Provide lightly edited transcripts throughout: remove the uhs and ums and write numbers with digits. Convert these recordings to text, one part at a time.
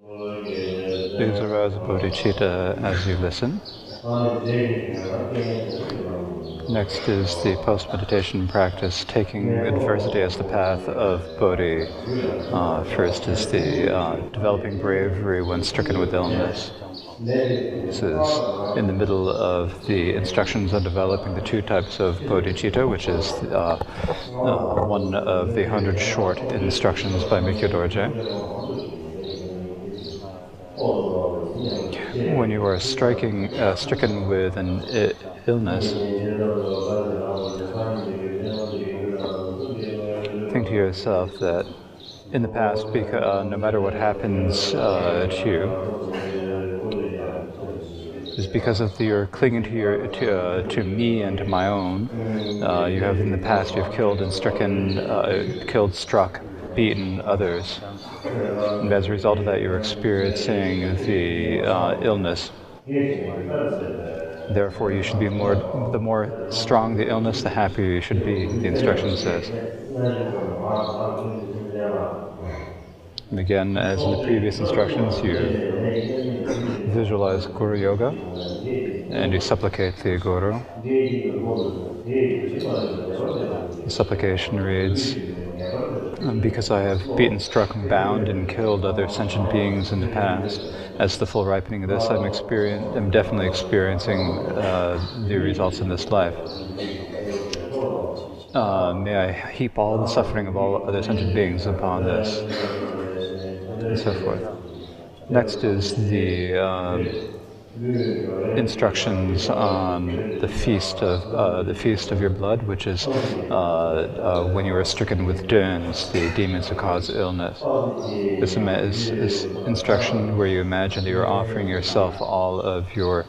Please arouse bodhicitta as you listen. Next is the post-meditation practice, taking adversity as the path of bodhi. First is the developing bravery when stricken with illness. This is in the middle of the instructions on developing the two types of bodhicitta, which is one of the 100 short instructions by Mikyo Dorje. When you are stricken with an illness, think to yourself that in the past, no matter what happens to you, is because of your clinging to me and to my own. You have in the past, you've killed and struck, beaten others. And as a result of that, you're experiencing the illness. Therefore, you should be the more strong the illness, the happier you should be, the instruction says. And again, as in the previous instructions, you visualize Guru Yoga and you supplicate the Guru. The supplication reads, because I have beaten, struck, bound, and killed other sentient beings in the past, as the full ripening of this, I'm definitely experiencing the results in this life. May I heap all the suffering of all other sentient beings upon this, and so forth. Next is the instructions on the feast of your blood, which is when you are stricken with duns, the demons who cause illness. This is instruction where you imagine that you're offering yourself all of your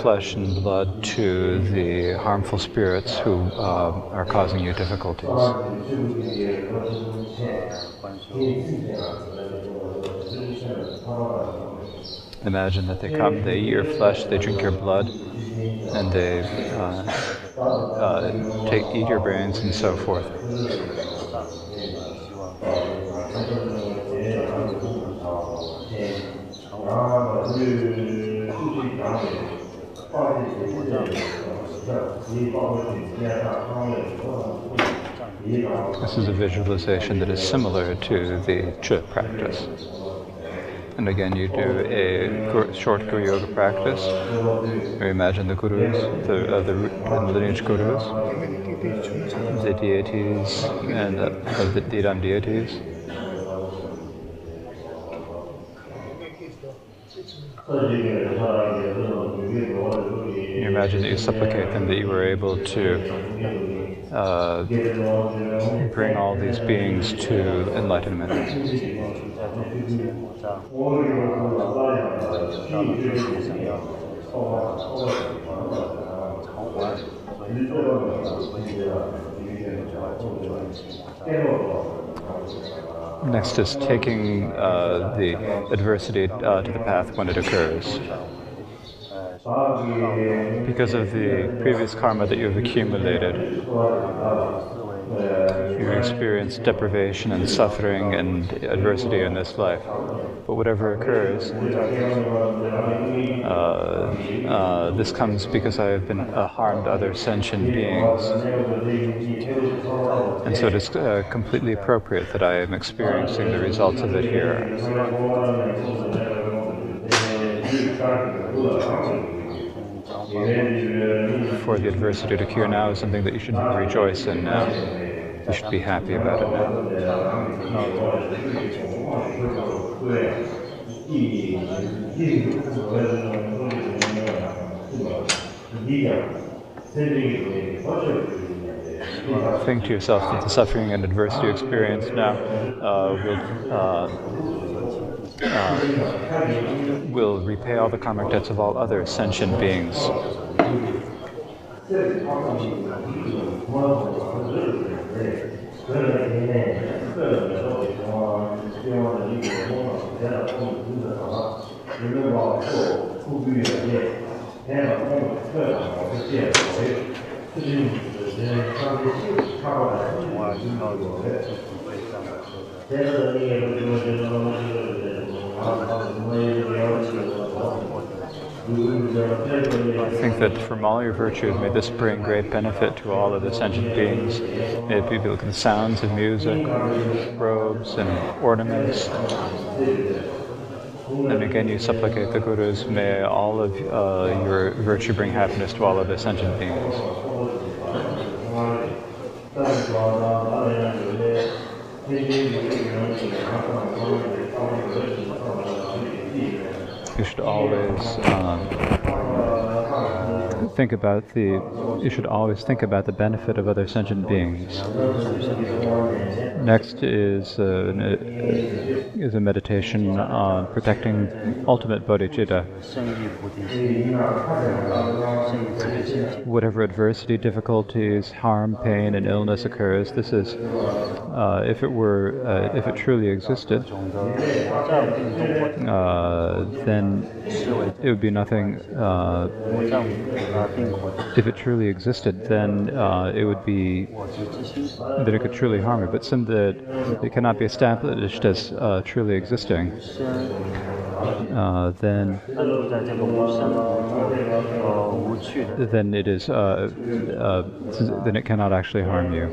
flesh and blood to the harmful spirits who are causing you difficulties. Imagine that they come, they eat your flesh, they drink your blood, and they eat your brains and so forth. This is a visualization that is similar to the Chu practice. And again, you do a short Guru Yoga practice, where you imagine the Gurus, the lineage Gurus, the deities, and the Dhidam deities. You imagine that you supplicate them that you were able to bring all these beings to enlightenment. Next is taking the adversity to the path when it occurs. Because of the previous karma that you've accumulated, you experience deprivation and suffering and adversity in this life. But whatever occurs, this comes because I have been harmed other sentient beings. And so it is completely appropriate that I am experiencing the results of it here. For the adversity to cure now is something that you should rejoice in now. You should be happy about it now. Think to yourself that the suffering and adversity you experience now will repay all the karmic debts of all other sentient beings. I think that from all your virtues, may this bring great benefit to all of the sentient beings. May it be like the sounds of music, robes, and ornaments. And again, you supplicate the Gurus, may all of your virtue bring happiness to all of the sentient beings. You should always think about the benefit of other sentient beings. Next is a meditation on protecting ultimate bodhicitta. Whatever adversity, difficulties, harm, pain, and illness occurs, this is, if it truly existed, then it would be nothing. If it truly existed, then it could truly harm you. But since that it cannot be established as truly existing, then it cannot actually harm you.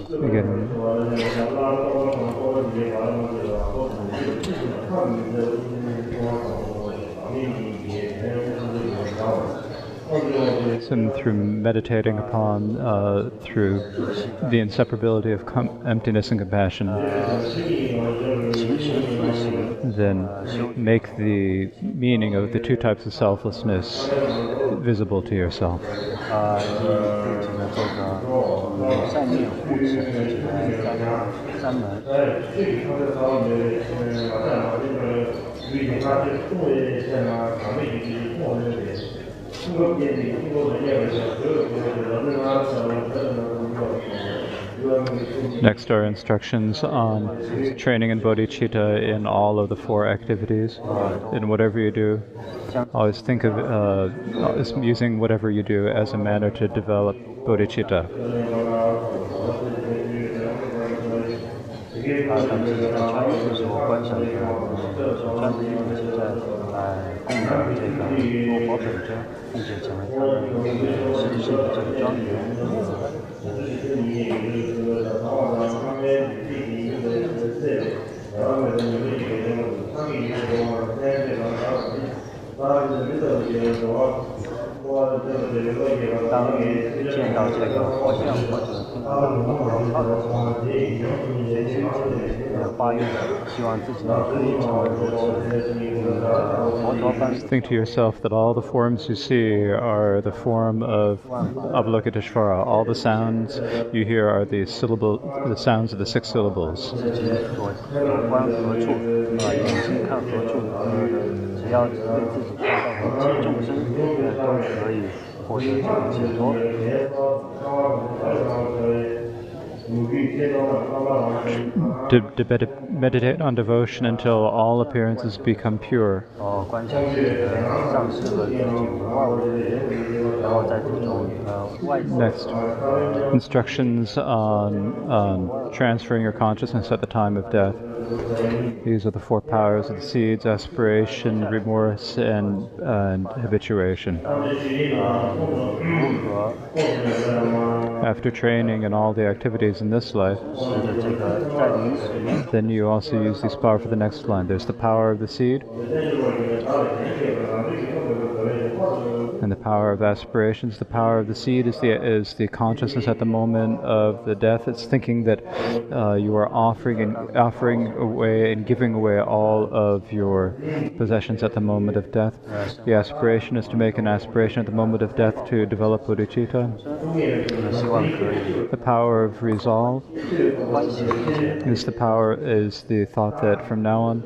Again, and through meditating upon through the inseparability of emptiness and compassion, then make the meaning of the two types of selflessness visible to yourself. Next are instructions on training in bodhicitta in all of the four activities. In whatever you do, always think of using whatever you do as a manner to develop bodhicitta. Think to yourself that all the forms you see are the form of Avalokiteshvara. All the sounds you hear are the sounds of the 6 syllables. To meditate on devotion until all appearances become pure. Next, instructions on transferring your consciousness at the time of death. These are the 4 powers of the seeds: aspiration, remorse, and habituation. After training in all the activities in this life, then you also use these power for the next line. There's the power of the seed and the power of aspirations. The power of the seed is the consciousness at the moment of the death. It's thinking that you are offering away and giving away all of your possessions at the moment of death. The aspiration is to make an aspiration at the moment of death to develop bodhicitta. The power of resolve is the thought that from now on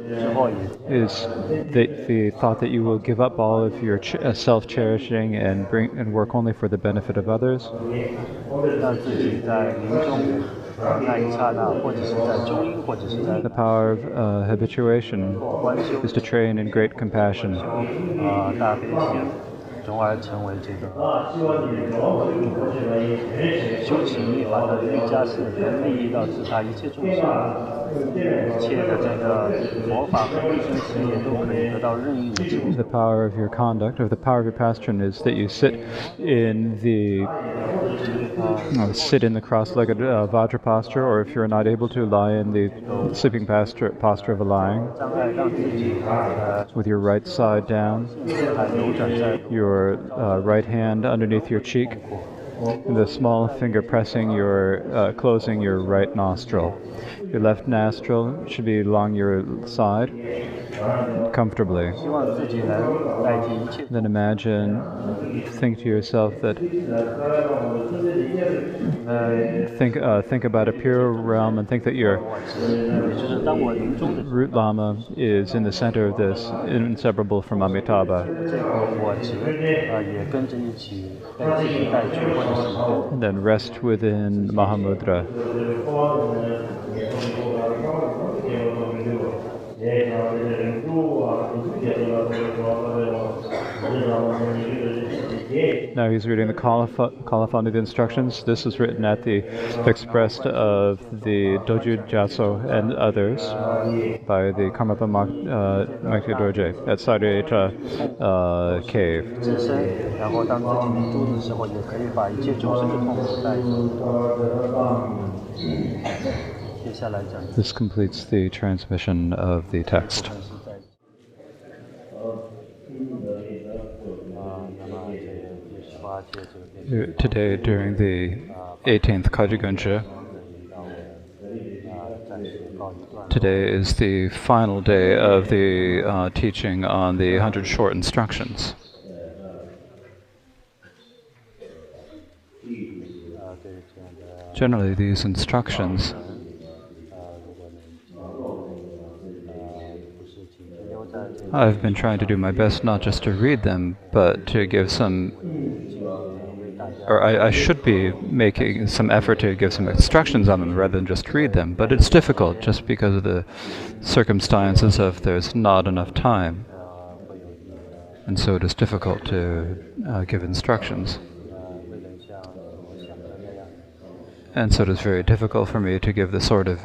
is the thought that you will give up all of your self-cherishing and work only for the benefit of others. The power of habituation is to train in great compassion. The power of your conduct, or the power of your pastern, is that you sit in the cross-legged Vajra posture, or if you're not able to, lie in the sleeping posture of a lying, with your right side down, your right hand underneath your cheek, and the small finger pressing closing your right nostril. Your left nostril should be along your side, comfortably. Then think to yourself that think about a pure realm, and think that your root Lama is in the center of this, inseparable from Amitabha. And then rest within Mahamudra. Now he's reading the colophon of the instructions. This is written at the expressed of the Doju Jaso and others by the Karmapa Makti Dorje at Sarita cave. This completes the transmission of the text. Today, during the 18th Kajigunja, today is the final day of the teaching on the 100 short instructions. Generally, these instructions I've been trying to do my best not just to read them, but to give I should be making some effort to give some instructions on them rather than just read them, but it's difficult just because of the circumstances of there's not enough time. And so it is difficult to give instructions. And so it is very difficult for me to give the sort of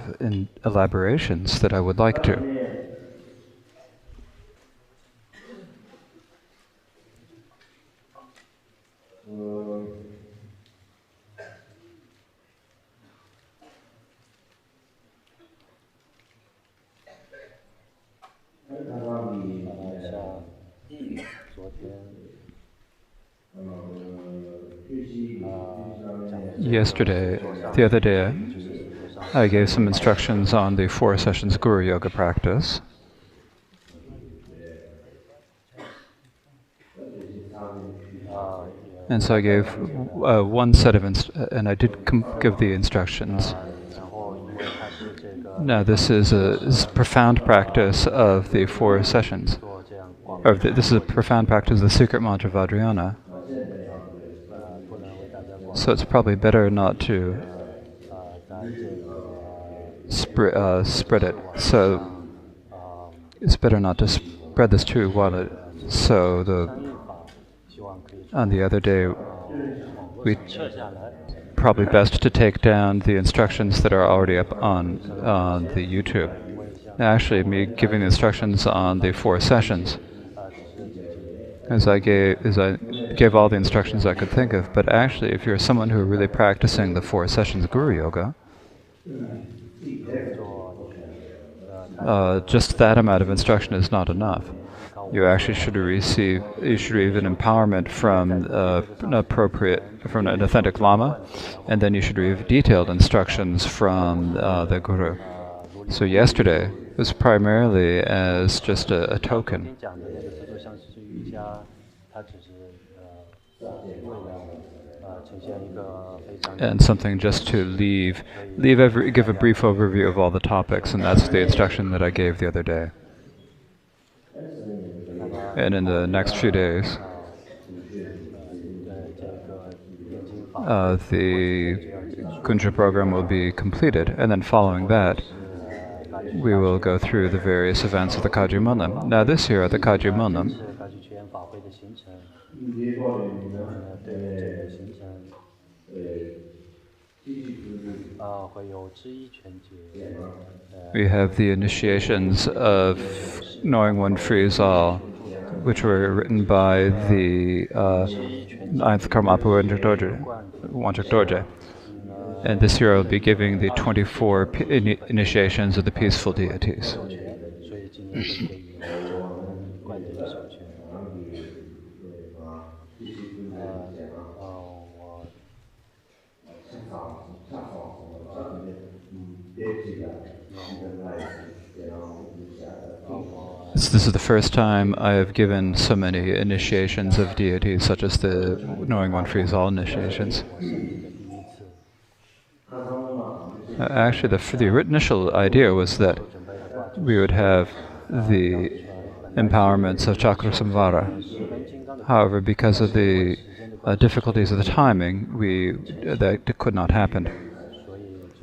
elaborations that I would like to. The other day, I gave some instructions on the 4 sessions Guru Yoga practice. And so I gave one set of and I did give the instructions. Now this is a profound practice of the 4 sessions. This is a profound practice of the secret mantra Vajrayana. So it's probably better not to spread it. So it's better not to spread this too while on the other day, probably best to take down the instructions that are already up on the YouTube. Actually, me giving the instructions on the 4 sessions, as I gave all the instructions I could think of. But actually, if you're someone who are really practicing the 4 sessions Guru Yoga, just that amount of instruction is not enough. you actually should receive an empowerment from an authentic Lama, and then you should receive detailed instructions from the Guru. So yesterday was primarily as just a token. And something just to give a brief overview of all the topics, and that's the instruction that I gave the other day. And in the next few days, the Kunja program will be completed, and then following that, we will go through the various events of the Kaji Manam. Now this year at the Kaji Manam, we have the initiations of Knowing One Frees All, which were written by the 9th Karmapa Wanchak Dorje. And this year I'll be giving the 24 initiations of the peaceful deities. This is the first time I have given so many initiations of deities, such as the Knowing One Frees All initiations. Actually, the initial idea was that we would have the empowerments of Chakra Samvara. However, because of the difficulties of the timing, that could not happen.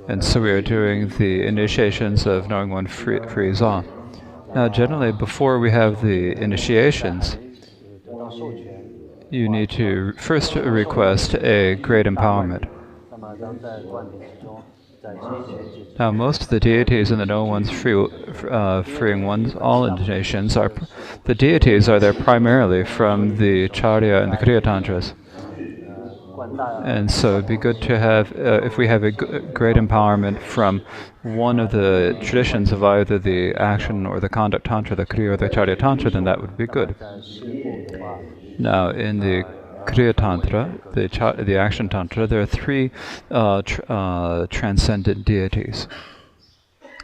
And so we are doing the initiations of Knowing One Frees All. Now, generally, before we have the initiations, you need to first request a great empowerment. Now, most of the deities in the Know One's Freeing One's All initiations the deities are there primarily from the Charya and the Kriya Tantras. And so it'd be good to have, if we have a great empowerment from one of the traditions of either the action or the conduct tantra, the Kriya or the Charya Tantra, then that would be good. Now, in the Kriya Tantra, the action tantra, there are 3 transcendent deities,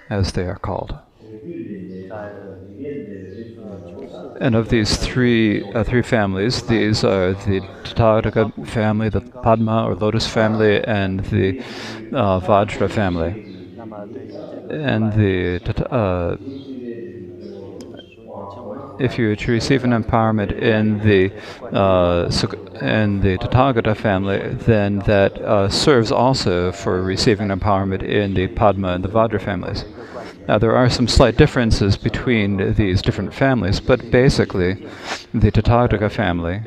as they are called. And of these three families, these are the Tathagata family, the Padma or Lotus family, and the Vajra family. And if you were to receive an empowerment in the Tathagata family, then that serves also for receiving an empowerment in the Padma and the Vajra families. Now, there are some slight differences between these different families, but basically, the Tathagata family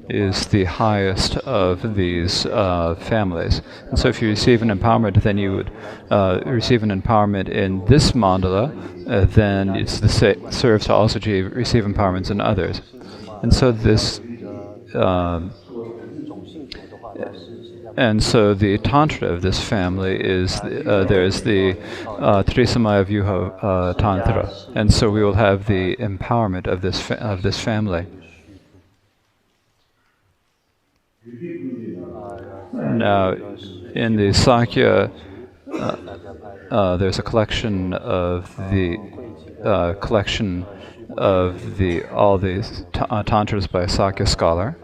is the highest of these families. And so if you receive an empowerment, then you would receive an empowerment in this mandala, then it serves to also receive empowerments in others. And so this the tantra of this family is, there's the Trisamaya Vyuha Tantra. And so we will have the empowerment of this family. Now, in the Sakya, there's a collection of all these tantras by a Sakya scholar.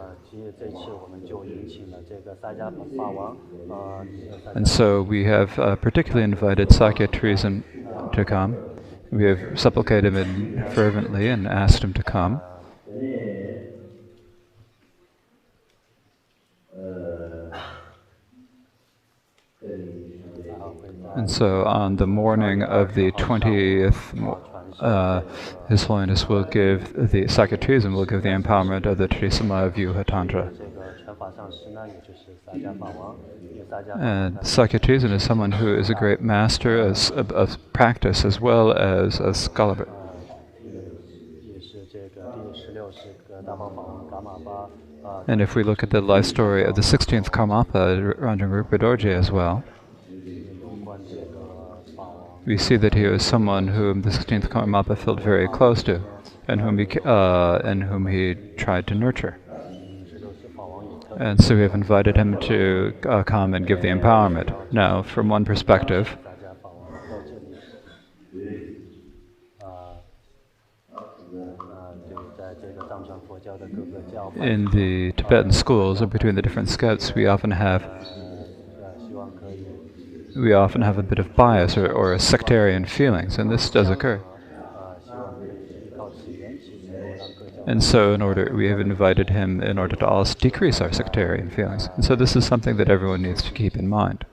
And so we have particularly invited Sakya tourism to come. We have supplicated him fervently and asked him to come. And so on the morning of the 20th, His Holiness will give, the Sakya tourism will give the empowerment of the Trisamaya Vyuha Tantra. And Sakya tourism is someone who is a great master of practice as well as a scholar. And if we look at the life story of the 16th Karmapa, Ranjang Rupa Dorje as well, we see that he was someone whom the 16th Karmapa felt very close to, and whom he tried to nurture. And so we have invited him to come and give the empowerment. Now, from one perspective, in the Tibetan schools or between the different scouts, we often have a bit of bias or sectarian feelings, and this does occur. And so we have invited him in order to also decrease our sectarian feelings. And so this is something that everyone needs to keep in mind.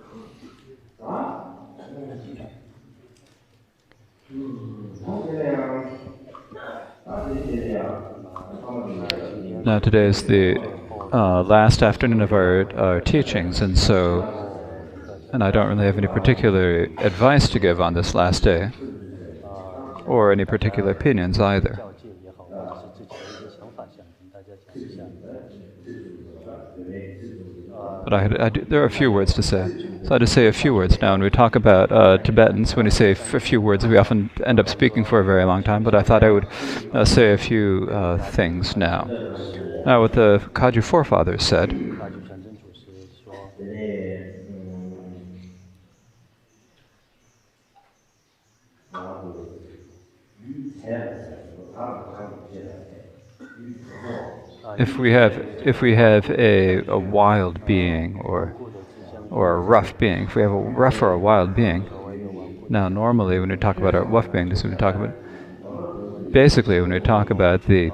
Now today is the last afternoon of our teachings, and I don't really have any particular advice to give on this last day, or any particular opinions either. But there are a few words to say. So I just say a few words now. When we talk about Tibetans, when we say a few words, we often end up speaking for a very long time, but I thought I would say a few things now. Now, what the Kagyu forefathers said, if we have a wild being or a rough being, if we have a rough or a wild being, now normally when we talk about our rough being, when we talk about the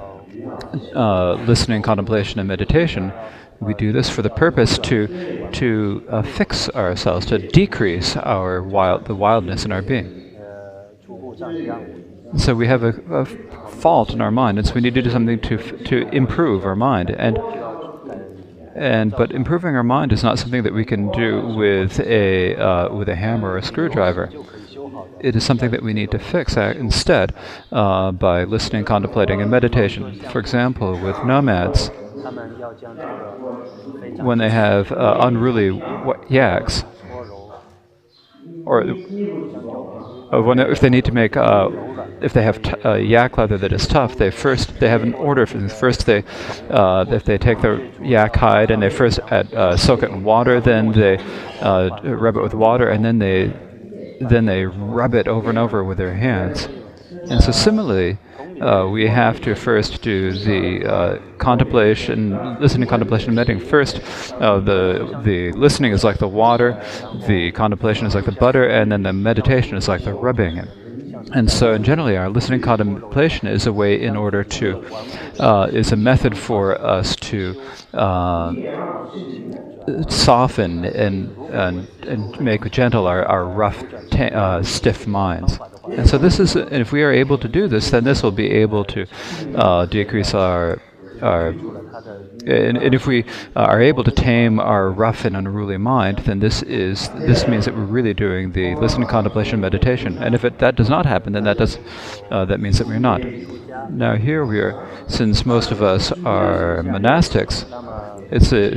listening, contemplation, and meditation, we do this for the purpose to fix ourselves, to decrease the wildness in our being. So we have a fault in our mind, and so we need to do something to improve our mind. But improving our mind is not something that we can do with a hammer or a screwdriver. It is something that we need to fix instead by listening, contemplating, and meditation. For example, with nomads, when they have unruly yaks, or if they need to make, if they have yak leather that is tough, they have an order for this. First, if they take the yak hide and they first soak it in water, then they rub it with water, and then they rub it over and over with their hands. And so similarly, we have to first do the listening, contemplation, and meditating. First, the listening is like the water, the contemplation is like the butter, and then the meditation is like the rubbing. And so, generally, our listening contemplation is a way in order to, is a method for us to soften and make gentle our rough, stiff minds. And so and if we are able to do this, then this will be able to decrease and if we are able to tame our rough and unruly mind, then this means that we're really doing the listening, contemplation, meditation. And if that does not happen, then that means that we're not. Now here we are, since most of us are monastics,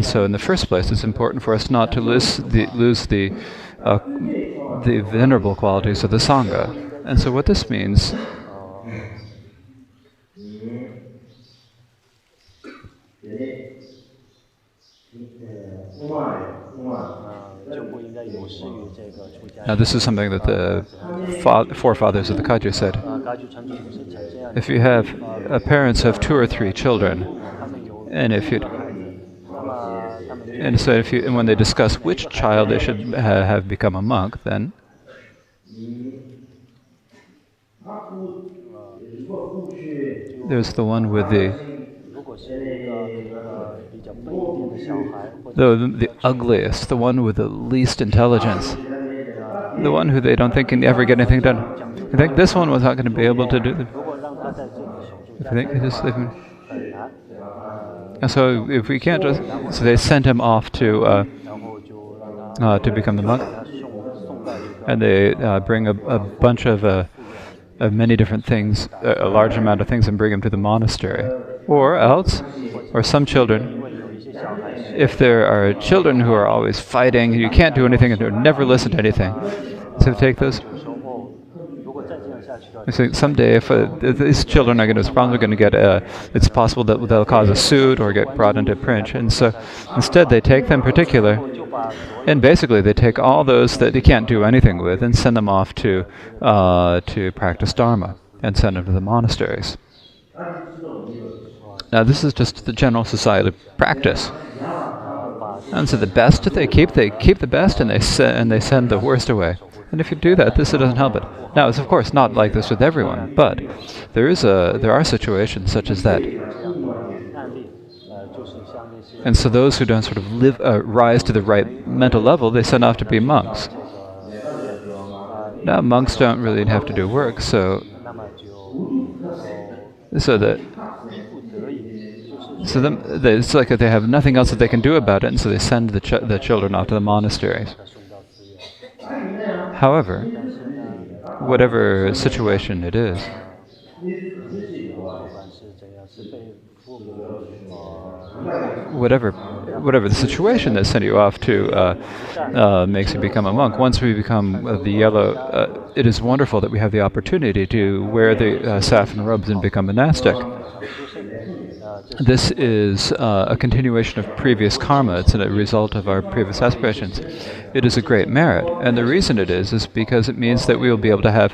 so in the first place, it's important for us not to lose the venerable qualities of the Sangha. And so what this means now this is something that the forefathers of the Kagyu said. If you have parents have 2 or 3 children, and when they discuss which child they should have become a monk, then there's the one with the ugliest, the one with the least intelligence, the one who they don't think can ever get anything done. You think this one was not going to be able to do it? And so if we can't so they sent him off to become the monk, and they bring a bunch of many different things, a large amount of things, and bring him to the monastery. Or some children, if there are children who are always fighting, you can't do anything and never listen to anything. So take those. I think someday, if these children are probably going to get it's possible that they'll cause a suit or get brought into print. And so instead they take them particular, and basically they take all those that they can't do anything with and send them off to practice Dharma and send them to the monasteries. Now this is just the general society practice. And so the best they keep the best, and they send the worst away. And if you do that, this doesn't help it. Now, it's of course not like this with everyone, but there are situations such as that. And so those who don't sort of rise to the right mental level, they send off to be monks. Now, monks don't really have to do work, so it's like they have nothing else that they can do about it, and so they send the children off to the monasteries. However, whatever situation it is, whatever the situation that sent you off to makes you become a monk. Once we become the yellow, it is wonderful that we have the opportunity to wear the saffron robes and become monastic. This is a continuation of previous karma. It's a result of our previous aspirations. It is a great merit, and the reason it is because it means that we will be able to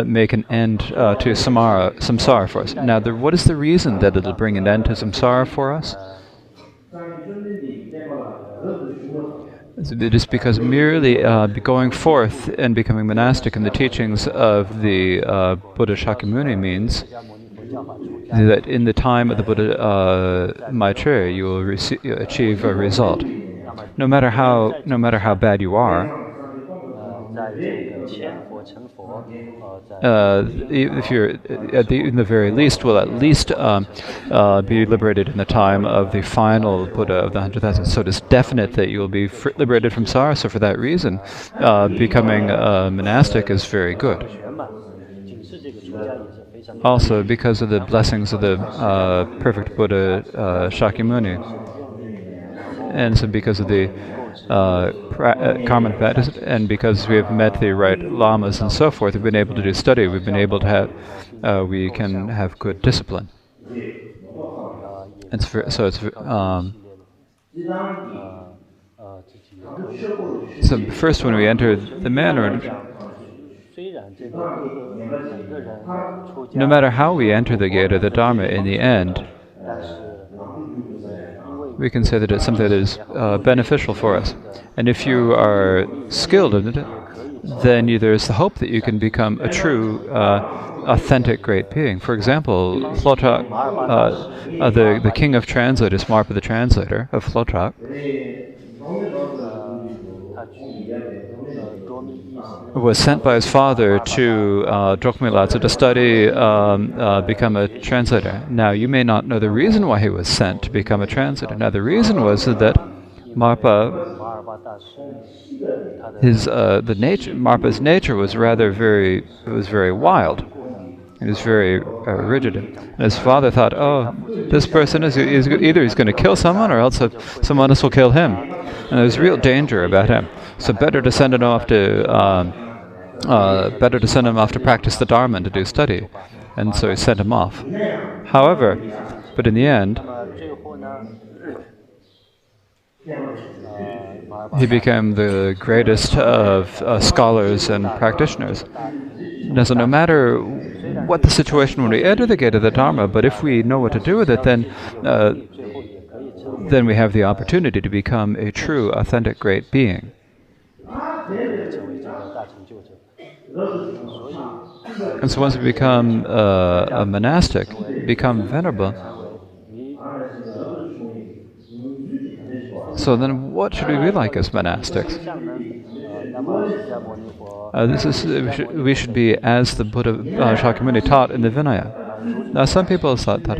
make an end to samsara for us. Now, what is the reason that it'll bring an end to samsara for us? It is because merely going forth and becoming monastic in the teachings of the Buddha Shakyamuni means that in the time of the Buddha Maitreya, you will achieve a result. No matter how bad you are, if you're in the very least, will at least be liberated in the time of the final Buddha of the 100,000. So it is definite that you will be liberated from samsara. So for that reason, becoming monastic is very good. Also, because of the blessings of the perfect Buddha Shakyamuni, and so because of the Karmapa, and because we have met the right lamas and so forth, we've been able to do study. We've been able to have, we can have good discipline. And so first, when we enter the manner, no matter how we enter the gate of the Dharma, in the end, we can say that it's something that is beneficial for us. And if you are skilled in it, then there's the hope that you can become a true, authentic great being. For example, Flotak, the king of translators, Marpa the translator of Flotak, was sent by his father to Drokmilatsa to study, become a translator. Now, you may not know the reason why he was sent to become a translator. Now, the reason was that Marpa, Marpa's nature was very wild. He was very rigid. And his father thought, oh, this person is either he's going to kill someone or else someone else will kill him. And there's real danger about him. So better to send him off to practice the Dharma and to do study. And so he sent him off. However, but in the end, he became the greatest of scholars and practitioners. Now, so no matter what the situation when we enter the gate of the Dharma, but if we know what to do with it, then we have the opportunity to become a true, authentic, great being. And so once we become a monastic, become venerable, so then what should we be like as monastics? We should be as the Buddha Shakyamuni taught in the Vinaya. Now some people thought that.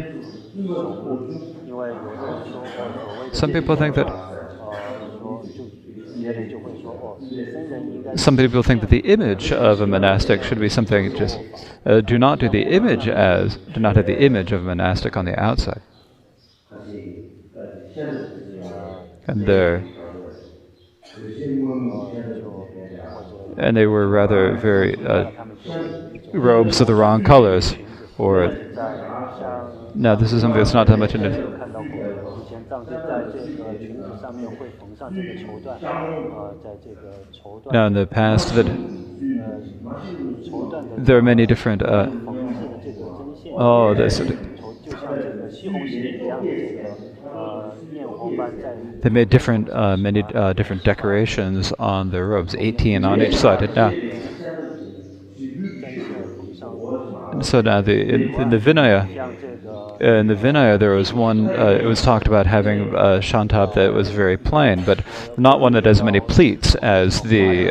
Some people think that the image of a monastic should be something just do not have the image of a monastic on the outside. And they were rather very robes of the wrong colors, or now this is something that's not that much in it. Now in the past, that there are many different. Oh, this. They made different, many different decorations on their robes, 18 on each side. Now, so now in the Vinaya, there was one. It was talked about having a shantab that was very plain, but not one that has many pleats as the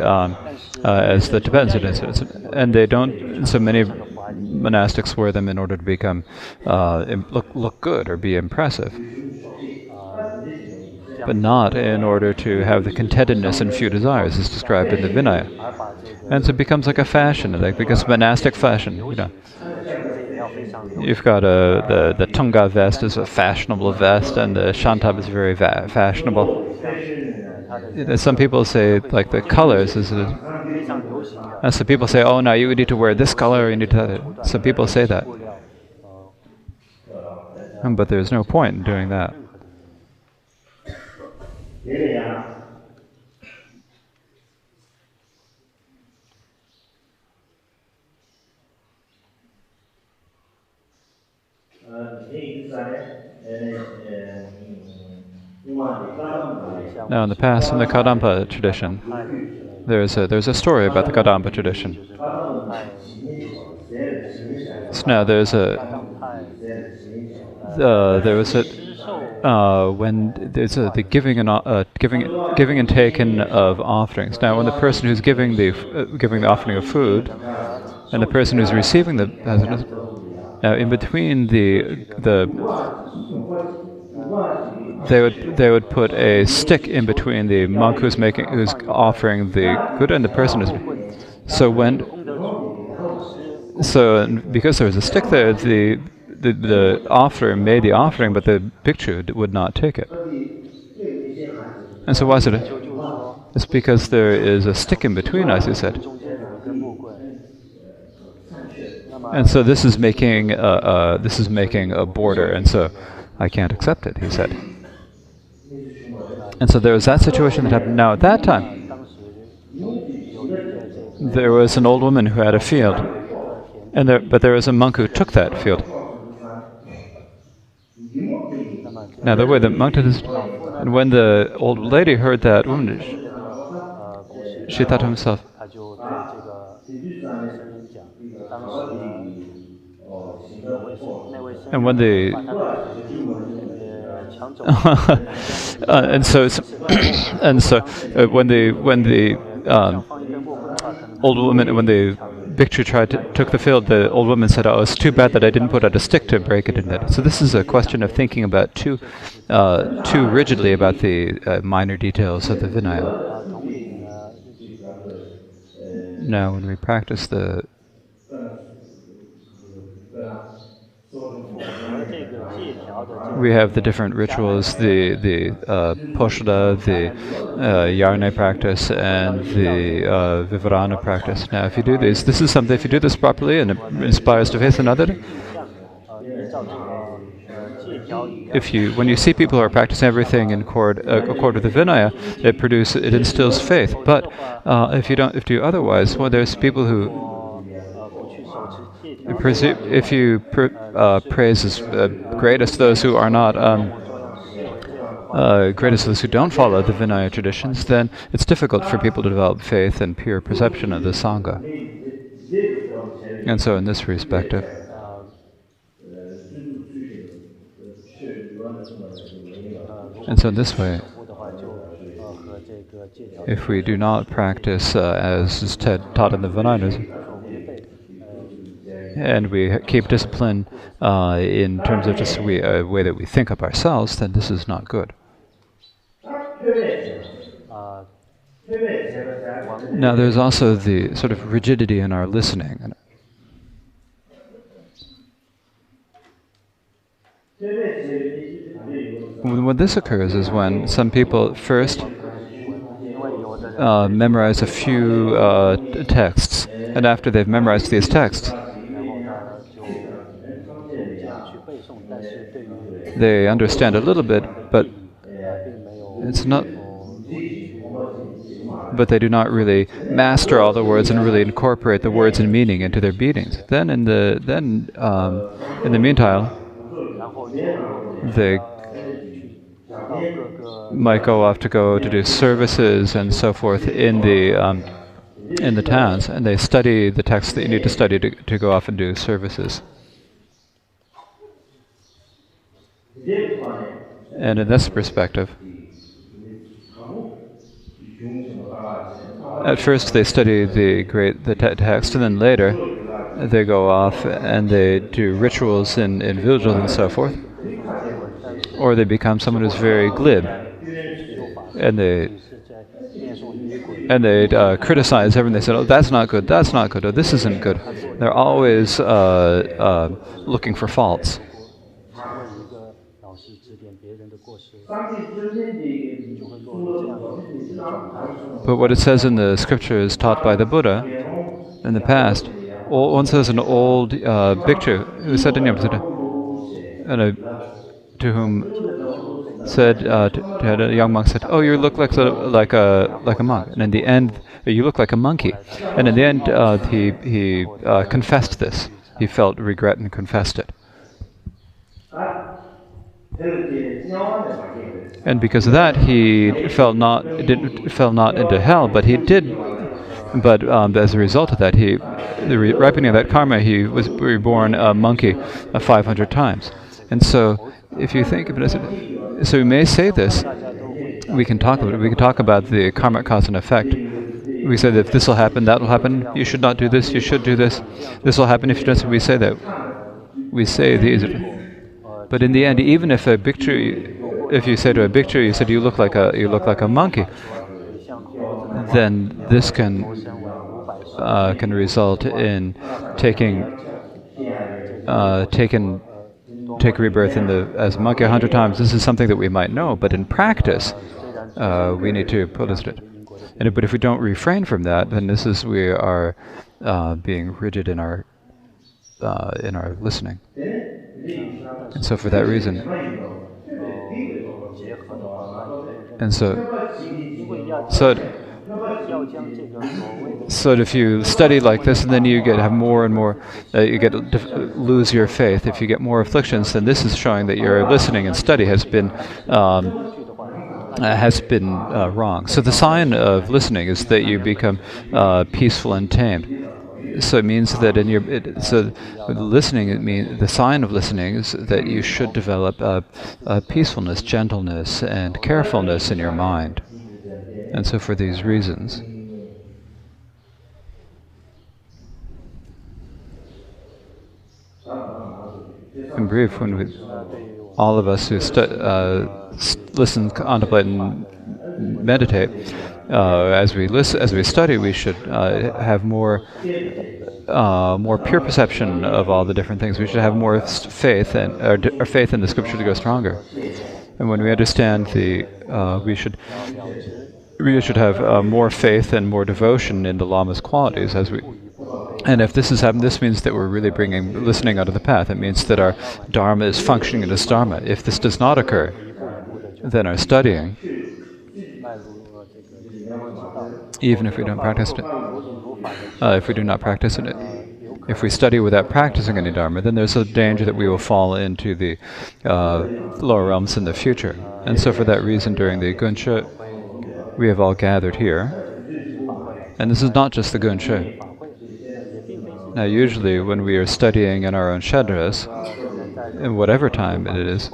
Tibetans. And they don't. So many monastics wear them in order to become look good or be impressive, but not in order to have the contentedness and few desires as described in the Vinaya. And so it becomes like a fashion, like because monastic fashion. You've got the Tunga vest is a fashionable vest, and the Shantab is very fashionable. Some people say like the colors is. And so people say, oh, now you need to wear this color. You need to. Some people say that, but there's no point in doing that. Now, in the past, in the Karmapa tradition, there's a story about the Karmapa tradition. So now there was when there's the giving and taking of offerings. Now, when the person who's giving the offering of food and the person who's receiving the now in between they would put a stick in between the monk who's offering the good and the person who's. So because there was a stick there, the offerer made the offering, but the bhikshu would not take it. And so why is it? It's because there is a stick in between, as you said. And so this is making a border, and so I can't accept it, he said. And so there was that situation that happened. Now at that time, there was an old woman who had a field, but there was a monk who took that field. Now the way the monk did this, and when the old lady heard that woman, she thought to herself, and when when the old woman, when the bhikshu took the field, the old woman said, "Oh, it's too bad that I didn't put out a stick to break it in that." So this is a question of thinking about too rigidly about the minor details of the Vinaya. Now, when we practice we have the different rituals, the poshada, the yarne practice, and the vivarana practice. Now, if you do this is something, if you do this properly and it inspires to faith another, when you see people who are practicing everything in accord with the Vinaya, it instills faith. But if you do otherwise, well, there's people who. If you praise as greatest those who are not greatest those who don't follow the Vinaya traditions, then it's difficult for people to develop faith and pure perception of the Sangha. And so, in this respect, and so in this way, if we do not practice as is taught in the Vinayanas, and we keep discipline in terms of just a way that we think of ourselves, then this is not good. Now, there's also the sort of rigidity in our listening. When this occurs is when some people first. memorize a few texts, and after they've memorized these texts, they understand a little bit, but it's not. But they do not really master all the words and really incorporate the words and meaning into their beatings. Then, in the meantime, they might go off to go to do services and so forth in the towns, and they study the texts that you need to study to go off and do services. And in this perspective, at first they study the text, and then later they go off and they do rituals in villages and so forth. Or they become someone who's very glib, and they criticize everything. They say, "Oh, that's not good. That's not good. Oh, this isn't good." They're always looking for faults. But what it says in the scriptures taught by the Buddha in the past, once there was an old bhikshu who said to whom said to a young monk said, "Oh, you look like a monk," and in the end, "You look like a monkey." And in the end, he confessed this. He felt regret and confessed it. And because of that, he fell not into hell, but he did. But as a result of that, the ripening of that karma, he was reborn a monkey 500 times. And so, if you think of it as, so we may say this, we can talk about it. We can talk about the karmic cause and effect. We say that if this will happen, that will happen. You should not do this. You should do this. This will happen if you don't. We say that. We say these. But in the end, even if a bhikshu, if you say to a bhikshu, you said you look like a monkey, then this can result in take rebirth as a monkey 100 times. This is something that we might know, but in practice, we need to post it. But if we don't refrain from that, then we are being rigid in our listening. And so for that reason, so if you study like this, and then you have more and more, lose your faith. If you get more afflictions, then this is showing that your listening and study has been wrong. So the sign of listening is that you become peaceful and tamed. So it means that listening, the sign of listening is that you should develop peacefulness, gentleness, and carefulness in your mind. And so for these reasons, in brief, all of us who listen, contemplate, and meditate, as we study, we should have more pure perception of all the different things. We should have more faith, and our faith in the scripture to go stronger. And when we understand we should have more faith and more devotion in the Lama's qualities And if this has happened, this means that we're really bringing listening out of the path. It means that our dharma is functioning as dharma. If this does not occur, then our studying, even if we don't practice it, if we do not practice it, if we study without practicing any dharma, then there's a danger that we will fall into the lower realms in the future. And so for that reason, during the Gunshe, we have all gathered here. And this is not just the Gunshe. Now usually when we are studying in our own shedras, in whatever time it is,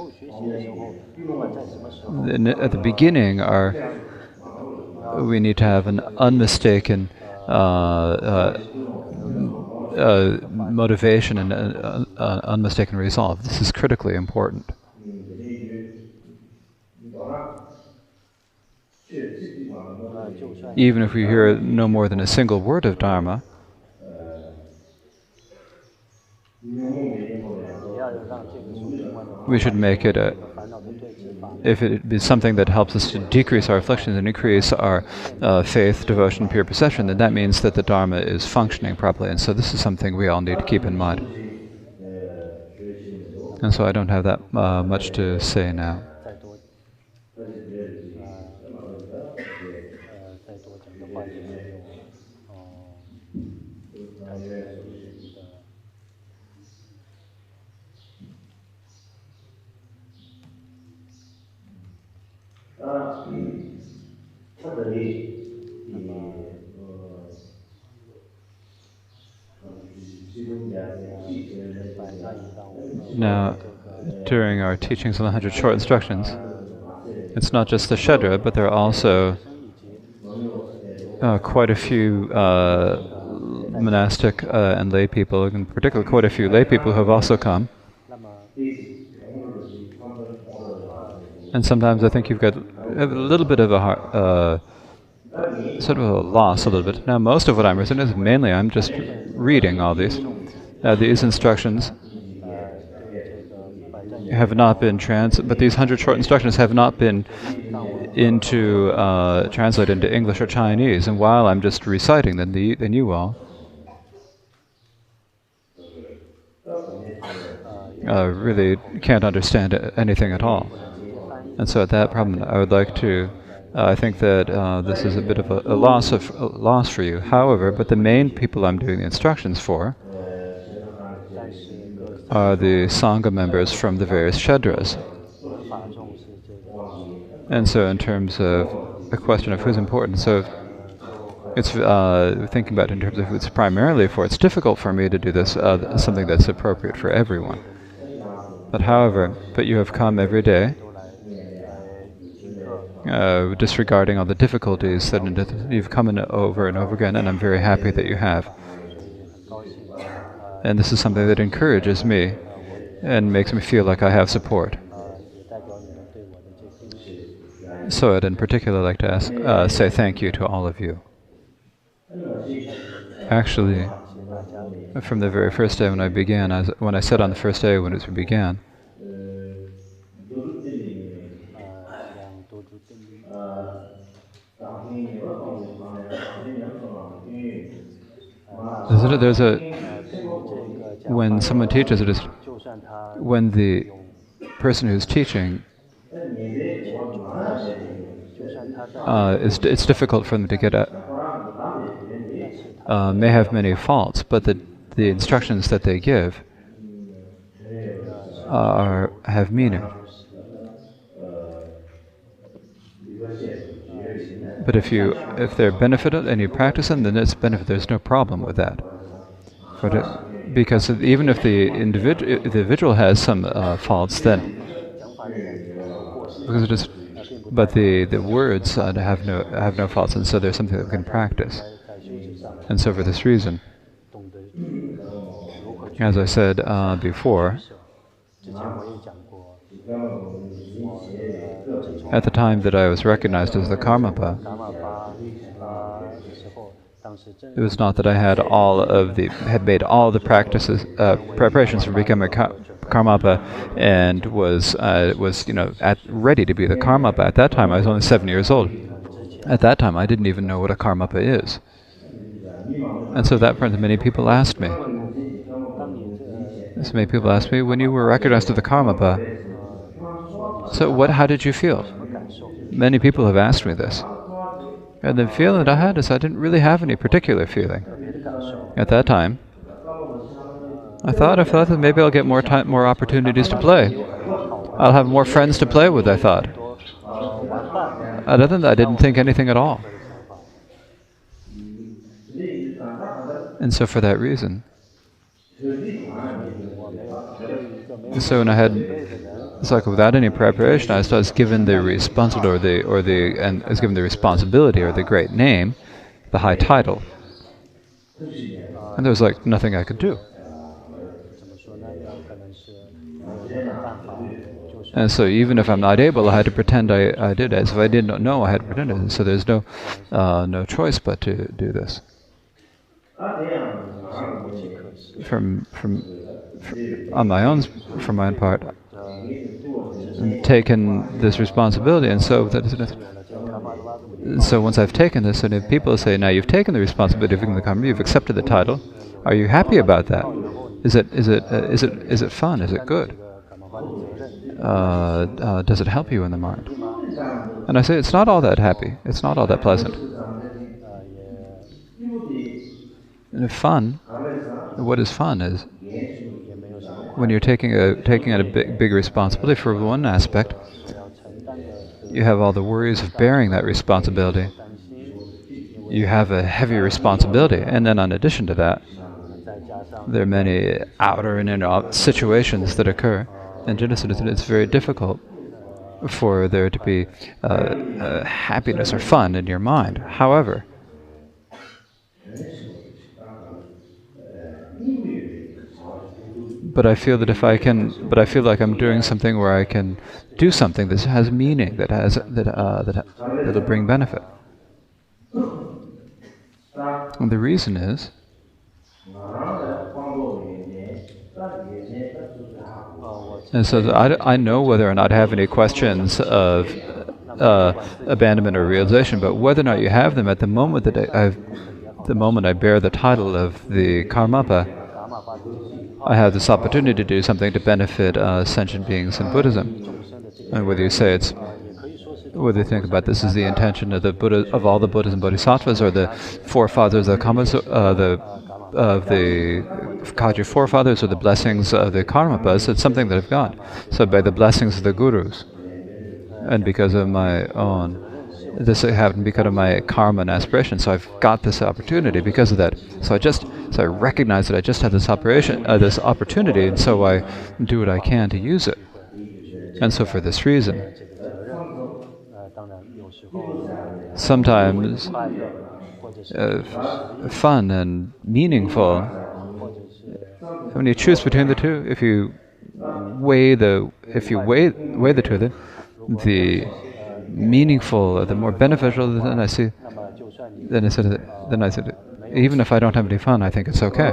at the beginning we need to have an unmistaken motivation and unmistaken resolve. This is critically important. Even if we hear no more than a single word of Dharma, we should make it if it is something that helps us to decrease our afflictions and increase our faith, devotion, pure possession, then that means that the Dharma is functioning properly. And so this is something we all need to keep in mind. And so I don't have that much to say now. Now, during our teachings on the 100 Short Instructions, it's not just the Shedra, but there are also quite a few monastic and lay people, in particular quite a few lay people who have also come. And sometimes I think you've got a little bit of a sort of a loss a little bit. Now most of what I'm reciting is mainly I'm just reading all these. These instructions have not been but these 100 short instructions have not been translated into English or Chinese. And while I'm just reciting them, then you all really can't understand anything at all. And so at that problem, I would like to. I think that this is a bit of a loss for you. However, but the main people I'm doing the instructions for are the Sangha members from the various Shedras. And so in terms of the question of who's important, so it's thinking about it in terms of who it's primarily for, it's difficult for me to do this, something that's appropriate for everyone. But you have come every day, disregarding all the difficulties that you've come in over and over again, and I'm very happy that you have. And this is something that encourages me and makes me feel like I have support. So I'd in particular like to say thank you to all of you. Actually, from the very first day when I began, when I said on the first day when it began, when someone teaches, it is when the person who's teaching, it's difficult for them to get may have many faults, but the instructions that they give have meaning. But if they're benefited and you practice them, then it's benefit. There's no problem with that. Because even if the individual has some faults, then but the words have no faults, and so there's something that we can practice. And so for this reason, as I said before, at the time that I was recognized as the Karmapa, it was not that I had made all the practices, preparations for becoming a Karmapa, and was ready to be the Karmapa. At that time, I was only 7 years old. At that time, I didn't even know what a Karmapa is. And so that point, many people asked me. So many people asked me, when you were recognized as the Karmapa, so how did you feel? Many people have asked me this. And the feeling that I had is I didn't really have any particular feeling. At that time, I thought that maybe I'll get more opportunities to play. I'll have more friends to play with, I thought. Other than that, I didn't think anything at all. And so for that reason, it's like without any preparation, I was given the responsibility or the great name, the high title, and there was like nothing I could do. And so even if I'm not able, I had to pretend I did, as if I did not know I had pretended. So there's no choice but to do this. From my own part, taken this responsibility, and so once I've taken this, and if people say, now you've taken the responsibility of giving the karma, you've accepted the title, are you happy about that? Is it fun? Is it good? Does it help you in the mind? And I say it's not all that happy. It's not all that pleasant. And fun, what is fun is when you're taking on a big responsibility for one aspect, you have all the worries of bearing that responsibility. You have a heavy responsibility, and then in addition to that, there are many outer and inner situations that occur. And it's very difficult for there to be happiness or fun in your mind. However, but I feel like I'm doing something where I can do something that has meaning, that'll bring benefit. And the reason is, and so I know whether or not I have any questions of abandonment or realization, but whether or not you have them at the moment I bear the title of the Karmapa, I have this opportunity to do something to benefit sentient beings in Buddhism. And whether you think about this is the intention of the Buddha, of all the Buddhas and Bodhisattvas, or the forefathers of the Kagyu forefathers, or the blessings of the Karmapas, it's something that I've got. So by the blessings of the gurus, and because of my own, this happened because of my karma and aspiration, so I've got this opportunity because of that. So I recognize that I just have this opportunity, and so I do what I can to use it. And so for this reason, sometimes fun and meaningful, when you choose between the two, if you weigh the two of them, the meaningful, the more beneficial, then I said, even if I don't have any fun, I think it's okay.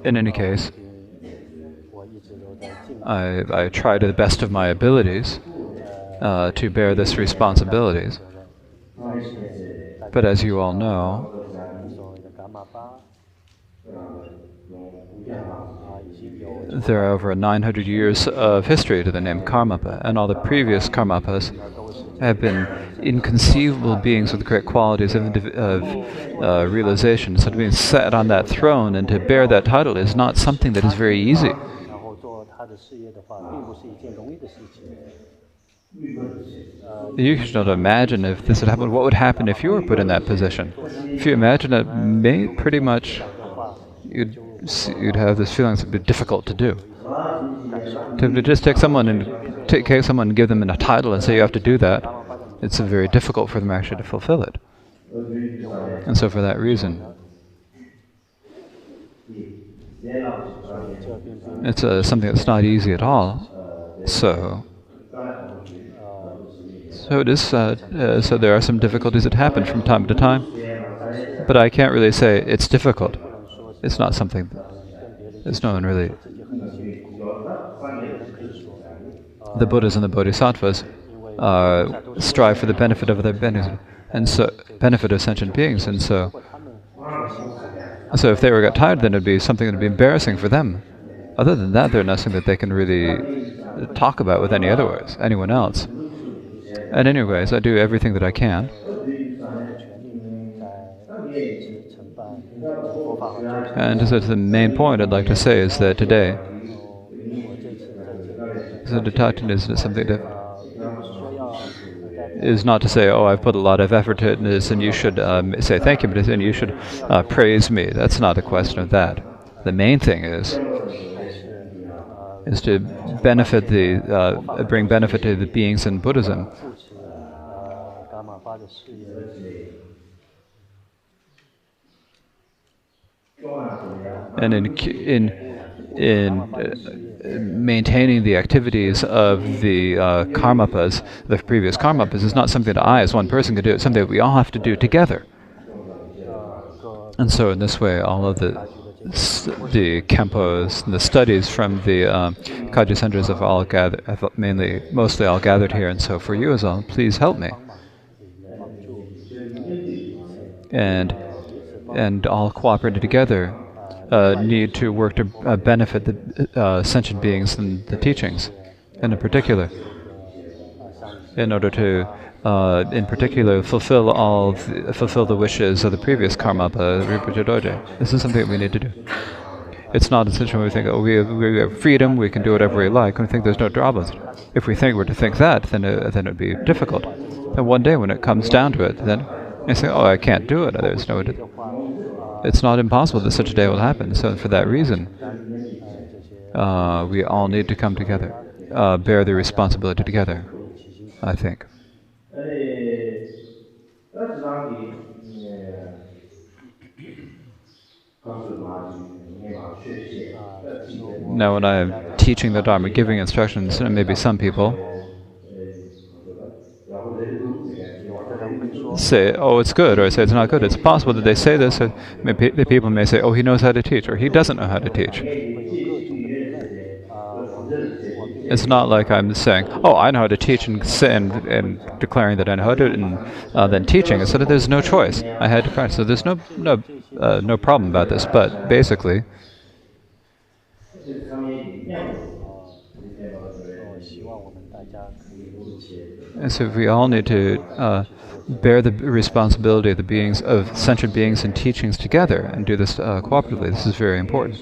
In any case, I try to the best of my abilities to bear this responsibilities. But as you all know, there are over 900 years of history to the name Karmapa, and all the previous Karmapas have been inconceivable beings with great qualities of realization. So to be sat on that throne and to bear that title is not something that is very easy. You should imagine if this had happened, what would happen if you were put in that position? If you imagine it, pretty much you'd have this feeling it would be difficult to do. To just take someone and give them a title and say you have to do that, it's very difficult for them actually to fulfill it. And so for that reason, it's something that's not easy at all. So it is. So there are some difficulties that happen from time to time, but I can't really say it's difficult. It's not something. There's no one really. The Buddhas and the Bodhisattvas strive for the benefit of their benefit, and so benefit of sentient beings, and so if they got tired, then it'd be something that'd be embarrassing for them. Other than that, there's nothing that they can really talk about with anyone else. And anyways, I do everything that I can. And as the main point I'd like to say is that today, so detachment is something that is not to say, oh, I've put a lot of effort into this and you should say thank you, but you should praise me. That's not a question of that. The main thing is to benefit bring benefit to the beings in Buddhism. And in maintaining the activities of the Karmapas, the previous Karmapas, is not something that I as one person can do. It's something that we all have to do together. And so in this way, all of the the kempos, and the studies from the Kaji centers have all gathered, mostly all gathered here. And so for you as well, please help me. And all cooperated together need to work to benefit the sentient beings and the teachings, and in particular, in order to, in particular, fulfill the wishes of the previous Karmapa, Rinpoche Doje. This is something that we need to do. It's not a situation where we think, oh, we have freedom, we can do whatever we like, and we think there's no problems. If we were to think that, then it would be difficult. And one day when it comes down to it, then you say, oh, I can't do it. There's no. It's not impossible that such a day will happen. So for that reason, we all need to come together, bear the responsibility together, I think. Now when I'm teaching the Dharma, giving instructions, maybe some people say, oh, it's good, or say it's not good. It's possible that they say this, and maybe the people may say, oh, he knows how to teach, or he doesn't know how to teach. It's not like I'm saying, oh, I know how to teach, and declaring that I know how to, and then teaching. It's so that there's no choice. I had to practice. So there's no problem about this. But basically, and so we all need to bear the responsibility of the beings, of sentient beings and teachings together, and do this cooperatively. This is very important.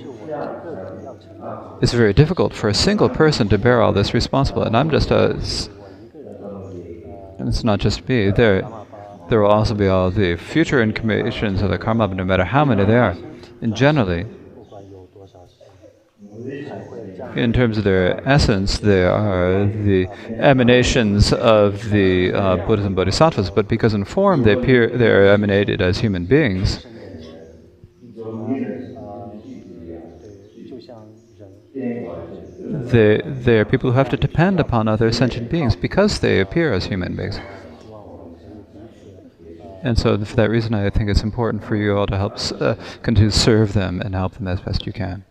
It's very difficult for a single person to bear all this responsibility, and I'm just and it's not just me. There will also be all the future incarnations of the Karmapa, no matter how many there are. And generally, in terms of their essence, they are the emanations of the Buddhas and Bodhisattvas, but because in form they are emanated as human beings. They are people who have to depend upon other sentient beings because they appear as human beings. And so for that reason, I think it's important for you all to help continue to serve them and help them as best you can.